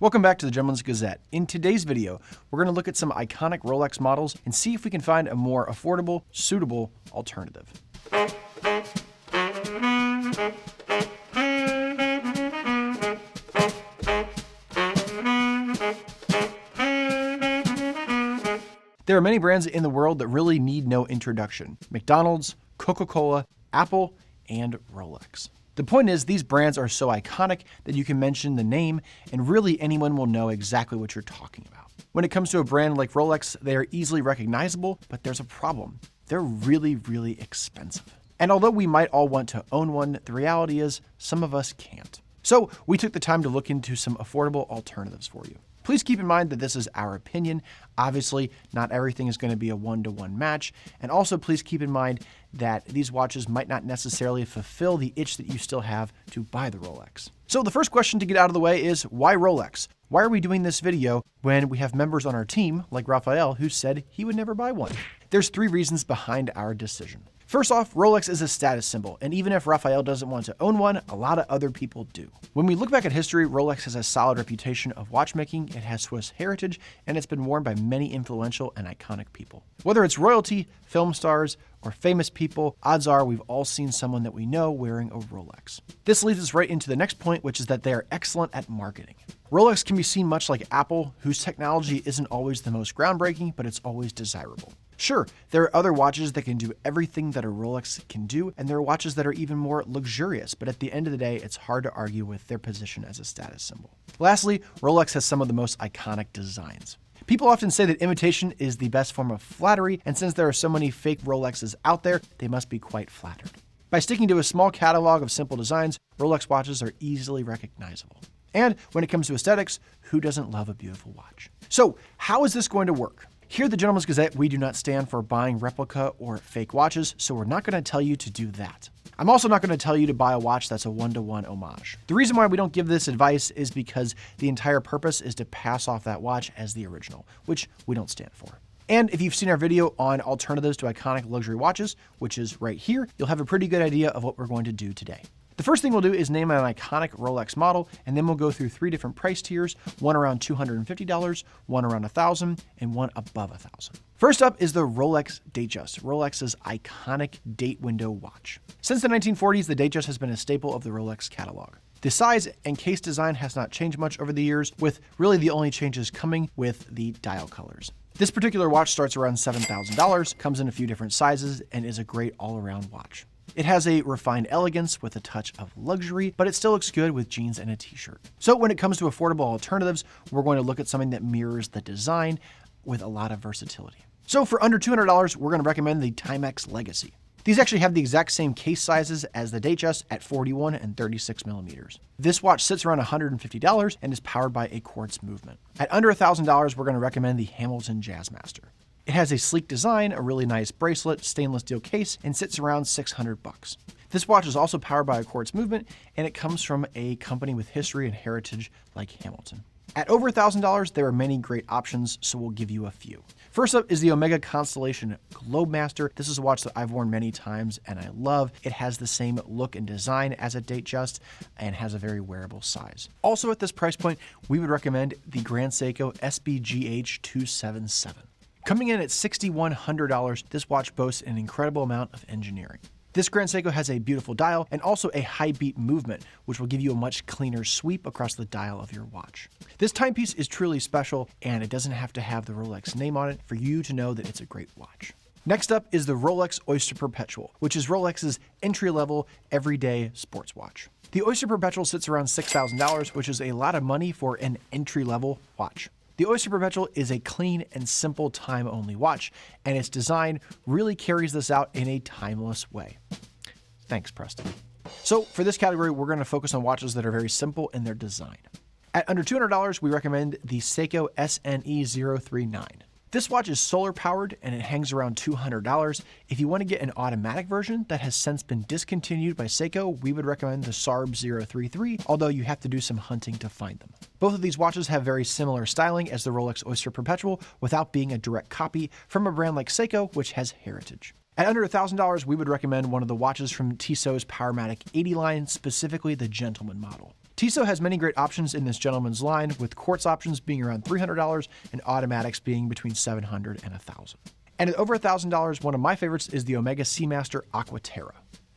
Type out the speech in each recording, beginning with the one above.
Welcome back to the Gentleman's Gazette. In today's video, we're going to look at some iconic Rolex models and see if we can find a more affordable, suitable alternative. There are many brands in the world that really need no introduction: McDonald's, Coca-Cola, Apple, and Rolex. The point is, these brands are so iconic that you can mention the name and really anyone will know exactly what you're talking about. When it comes to a brand like Rolex, they are easily recognizable, but there's a problem. They're really, really expensive. And although we might all want to own one, the reality is some of us can't. So we took the time to look into some affordable alternatives for you. Please keep in mind that this is our opinion. Obviously, not everything is going to be a one-to-one match. And also, please keep in mind that these watches might not necessarily fulfill the itch that you still have to buy the Rolex. So the first question to get out of the way is, why Rolex? Why are we doing this video when we have members on our team, like Raphael, who said he would never buy one? There's 3 reasons behind our decision. First off, Rolex is a status symbol, and even if Raphael doesn't want to own one, a lot of other people do. When we look back at history, Rolex has a solid reputation of watchmaking, it has Swiss heritage, and it's been worn by many influential and iconic people. Whether it's royalty, film stars, or famous people, odds are we've all seen someone that we know wearing a Rolex. This leads us right into the next point, which is that they are excellent at marketing. Rolex can be seen much like Apple, whose technology isn't always the most groundbreaking, but it's always desirable. Sure, there are other watches that can do everything that a Rolex can do, and there are watches that are even more luxurious, but at the end of the day, it's hard to argue with their position as a status symbol. Lastly, Rolex has some of the most iconic designs. People often say that imitation is the best form of flattery, and since there are so many fake Rolexes out there, they must be quite flattered. By sticking to a small catalog of simple designs, Rolex watches are easily recognizable. And when it comes to aesthetics, who doesn't love a beautiful watch? So, how is this going to work? Here at the Gentleman's Gazette, we do not stand for buying replica or fake watches, so we're not going to tell you to do that. I'm also not going to tell you to buy a watch that's a one-to-one homage. The reason why we don't give this advice is because the entire purpose is to pass off that watch as the original, which we don't stand for. And if you've seen our video on alternatives to iconic luxury watches, which is right here, you'll have a pretty good idea of what we're going to do today. The first thing we'll do is name an iconic Rolex model, and then we'll go through 3 different price tiers, one around $250, one around $1,000, and one above $1,000. First up is the Rolex Datejust, Rolex's iconic date window watch. Since the 1940s, the Datejust has been a staple of the Rolex catalog. The size and case design has not changed much over the years, with really the only changes coming with the dial colors. This particular watch starts around $7,000, comes in a few different sizes, and is a great all-around watch. It has a refined elegance with a touch of luxury, but it still looks good with jeans and a t-shirt. So when it comes to affordable alternatives, we're going to look at something that mirrors the design with a lot of versatility. So for under $200, we're going to recommend the Timex Legacy. These actually have the exact same case sizes as the Datejust at 41 and 36 millimeters. This watch sits around $150 and is powered by a quartz movement. At under $1,000, we're going to recommend the Hamilton Jazzmaster. It has a sleek design, a really nice bracelet, stainless steel case, and sits around $600. This watch is also powered by a quartz movement, and it comes from a company with history and heritage like Hamilton. At over $1,000, there are many great options, so we'll give you a few. First up is the Omega Constellation Globemaster. This is a watch that I've worn many times and I love. It has the same look and design as a Datejust and has a very wearable size. Also at this price point, we would recommend the Grand Seiko SBGH 277. Coming in at $6,100, this watch boasts an incredible amount of engineering. This Grand Seiko has a beautiful dial and also a high beat movement, which will give you a much cleaner sweep across the dial of your watch. This timepiece is truly special, and it doesn't have to have the Rolex name on it for you to know that it's a great watch. Next up is the Rolex Oyster Perpetual, which is Rolex's entry-level, everyday sports watch. The Oyster Perpetual sits around $6,000, which is a lot of money for an entry-level watch. The Oyster Perpetual is a clean and simple time-only watch, and its design really carries this out in a timeless way. Thanks, Preston. So for this category, we're going to focus on watches that are very simple in their design. At under $200, we recommend the Seiko SNE039. This watch is solar powered and it hangs around $200. If you want to get an automatic version that has since been discontinued by Seiko, we would recommend the SARB 033, although you have to do some hunting to find them. Both of these watches have very similar styling as the Rolex Oyster Perpetual without being a direct copy from a brand like Seiko, which has heritage. At under $1,000, we would recommend one of the watches from Tissot's Powermatic 80 line, specifically the Gentleman model. Tissot has many great options in this gentleman's line, with quartz options being around $300 and automatics being between $700 and $1,000. And at over $1,000, one of my favorites is the Omega Seamaster Aquaterra.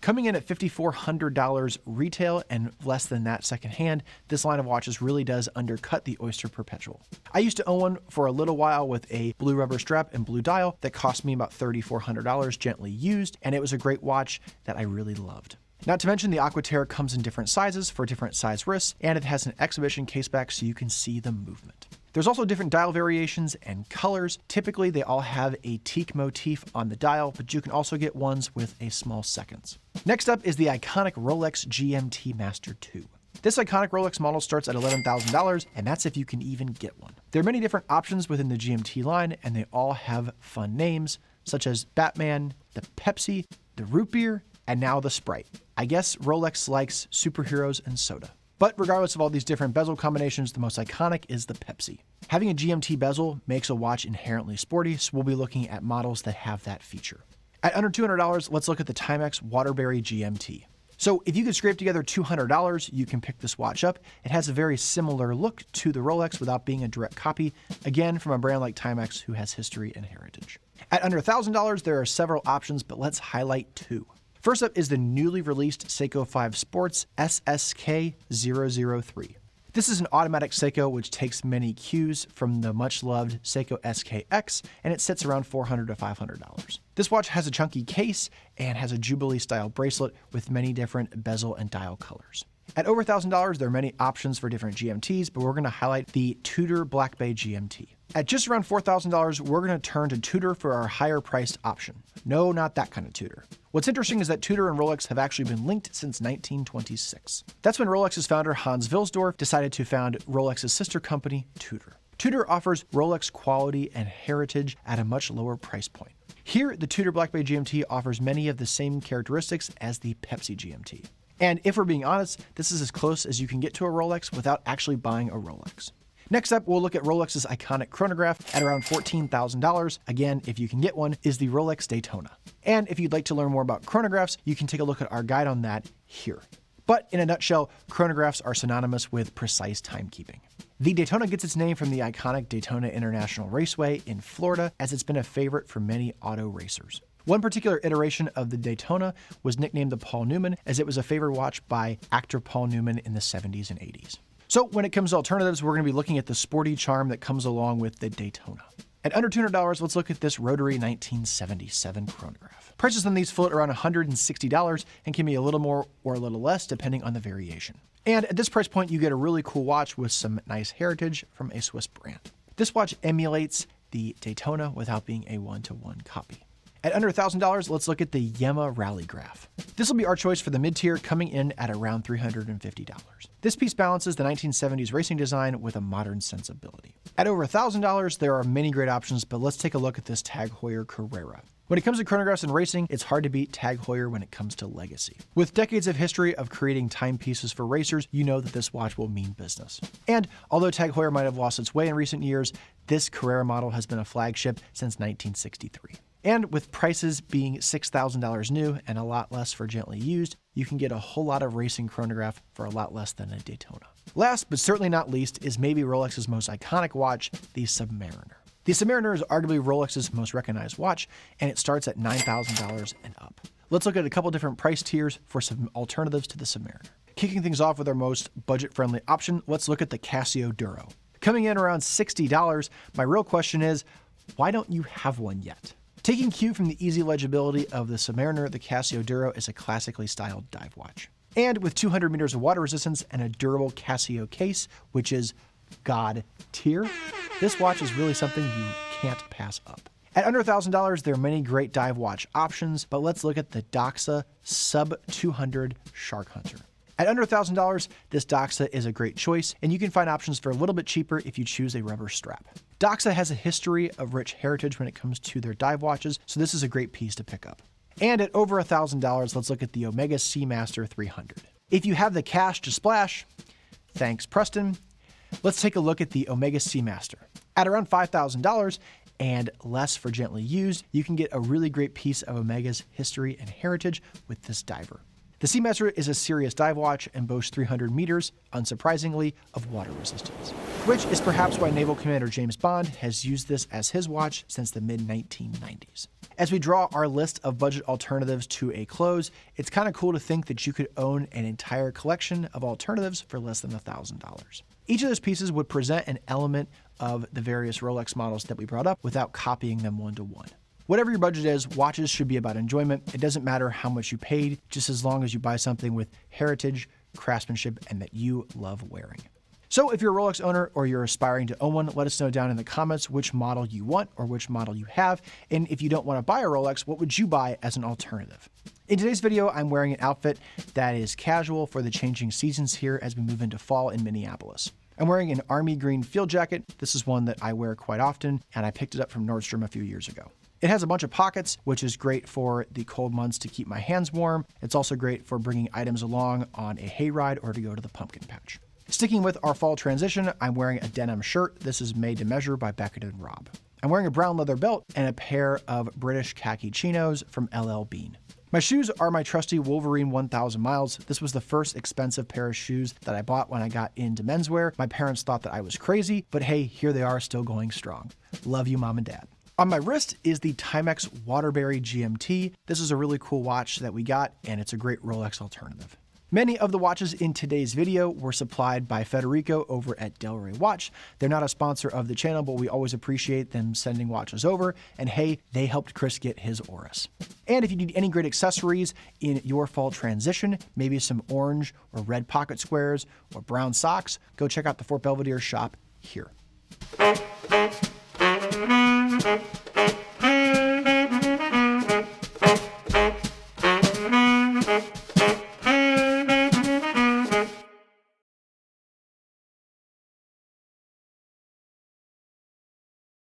Coming in at $5,400 retail and less than that secondhand, this line of watches really does undercut the Oyster Perpetual. I used to own one for a little while with a blue rubber strap and blue dial that cost me about $3,400 gently used, and it was a great watch that I really loved. Not to mention the Aquaterra comes in different sizes for different size wrists, and it has an exhibition caseback so you can see the movement. There's also different dial variations and colors. Typically, they all have a teak motif on the dial, but you can also get ones with a small seconds. Next up is the iconic Rolex GMT Master 2. This iconic Rolex model starts at $11,000, and that's if you can even get one. There are many different options within the GMT line, and they all have fun names, such as Batman, the Pepsi, the Root Beer, and now the Sprite. I guess Rolex likes superheroes and soda. But regardless of all these different bezel combinations, the most iconic is the Pepsi. Having a GMT bezel makes a watch inherently sporty, so we'll be looking at models that have that feature. At under $200, let's look at the Timex Waterbury GMT. So if you could scrape together $200, you can pick this watch up. It has a very similar look to the Rolex without being a direct copy, again from a brand like Timex who has history and heritage. At under $1,000, there are several options, but let's highlight two. First up is the newly released Seiko 5 Sports SSK003. This is an automatic Seiko which takes many cues from the much-loved Seiko SKX, and it sits around $400 to $500. This watch has a chunky case and has a Jubilee-style bracelet with many different bezel and dial colors. At over $1,000, there are many options for different GMTs, but we're going to highlight the Tudor Black Bay GMT. At just around $4,000, we're going to turn to Tudor for our higher-priced option. No, not that kind of Tudor. What's interesting is that Tudor and Rolex have actually been linked since 1926. That's when Rolex's founder Hans Wilsdorf decided to found Rolex's sister company, Tudor. Tudor offers Rolex quality and heritage at a much lower price point. Here, the Tudor Black Bay GMT offers many of the same characteristics as the Pepsi GMT. And if we're being honest, this is as close as you can get to a Rolex without actually buying a Rolex. Next up, we'll look at Rolex's iconic chronograph at around $14,000. Again, if you can get one, is the Rolex Daytona. And if you'd like to learn more about chronographs, you can take a look at our guide on that here. But in a nutshell, chronographs are synonymous with precise timekeeping. The Daytona gets its name from the iconic Daytona International Raceway in Florida, as it's been a favorite for many auto racers. One particular iteration of the Daytona was nicknamed the Paul Newman, as it was a favored watch by actor Paul Newman in the 70s and 80s. So when it comes to alternatives, we're going to be looking at the sporty charm that comes along with the Daytona. At under $200, let's look at this Rotary 1977 chronograph. Prices on these float around $160 and can be a little more or a little less depending on the variation. And at this price point, you get a really cool watch with some nice heritage from a Swiss brand. This watch emulates the Daytona without being a one-to-one copy. At under $1,000, let's look at the Yema Rallygraph. This will be our choice for the mid-tier, coming in at around $350. This piece balances the 1970s racing design with a modern sensibility. At over $1,000, there are many great options, but let's take a look at this Tag Heuer Carrera. When it comes to chronographs and racing, it's hard to beat Tag Heuer when it comes to legacy. With decades of history of creating timepieces for racers, you know that this watch will mean business. And although Tag Heuer might have lost its way in recent years, this Carrera model has been a flagship since 1963. And with prices being $6,000 new and a lot less for gently used, you can get a whole lot of racing chronograph for a lot less than a Daytona. Last, but certainly not least, is maybe Rolex's most iconic watch, the Submariner. The Submariner is arguably Rolex's most recognized watch, and it starts at $9,000 and up. Let's look at a couple different price tiers for some alternatives to the Submariner. Kicking things off with our most budget-friendly option, let's look at the Casio Duro. Coming in around $60, my real question is, why don't you have one yet? Taking cue from the easy legibility of the Submariner, the Casio Duro is a classically styled dive watch. And with 200 meters of water resistance and a durable Casio case, which is God tier, this watch is really something you can't pass up. At under $1,000, there are many great dive watch options, but let's look at the Doxa Sub 200 Shark Hunter. At under $1,000, this Doxa is a great choice, and you can find options for a little bit cheaper if you choose a rubber strap. Doxa has a history of rich heritage when it comes to their dive watches, so this is a great piece to pick up. And at over $1,000, let's look at the Omega Seamaster 300. If you have the cash to splash, thanks Preston, let's take a look at the Omega Seamaster. At around $5,000 and less for gently used, you can get a really great piece of Omega's history and heritage with this diver. The Seamaster is a serious dive watch and boasts 300 meters, unsurprisingly, of water resistance, which is perhaps why Naval Commander James Bond has used this as his watch since the mid-1990s. As we draw our list of budget alternatives to a close, it's kind of cool to think that you could own an entire collection of alternatives for less than $1,000. Each of those pieces would present an element of the various Rolex models that we brought up without copying them one-to-one. Whatever your budget is, watches should be about enjoyment. It doesn't matter how much you paid, just as long as you buy something with heritage, craftsmanship, and that you love wearing. So if you're a Rolex owner or you're aspiring to own one, let us know down in the comments which model you want or which model you have. And if you don't want to buy a Rolex, what would you buy as an alternative? In today's video, I'm wearing an outfit that is casual for the changing seasons here as we move into fall in Minneapolis. I'm wearing an army green field jacket. This is one that I wear quite often, and I picked it up from Nordstrom a few years ago. It has a bunch of pockets, which is great for the cold months to keep my hands warm. It's also great for bringing items along on a hayride or to go to the pumpkin patch. Sticking with our fall transition, I'm wearing a denim shirt. This is made to measure by Beckett & Robb. I'm wearing a brown leather belt and a pair of British khaki chinos from LL Bean. My shoes are my trusty Wolverine 1000 miles. This was the first expensive pair of shoes that I bought when I got into menswear. My parents thought that I was crazy, but hey, here they are still going strong. Love you, Mom and Dad. On my wrist is the Timex Waterbury GMT. This is a really cool watch that we got, and it's a great Rolex alternative. Many of the watches in today's video were supplied by Federico over at Delray Watch. They're not a sponsor of the channel, but we always appreciate them sending watches over. And hey, they helped Chris get his Oris. And if you need any great accessories in your fall transition, maybe some orange or red pocket squares or brown socks, go check out the Fort Belvedere shop here.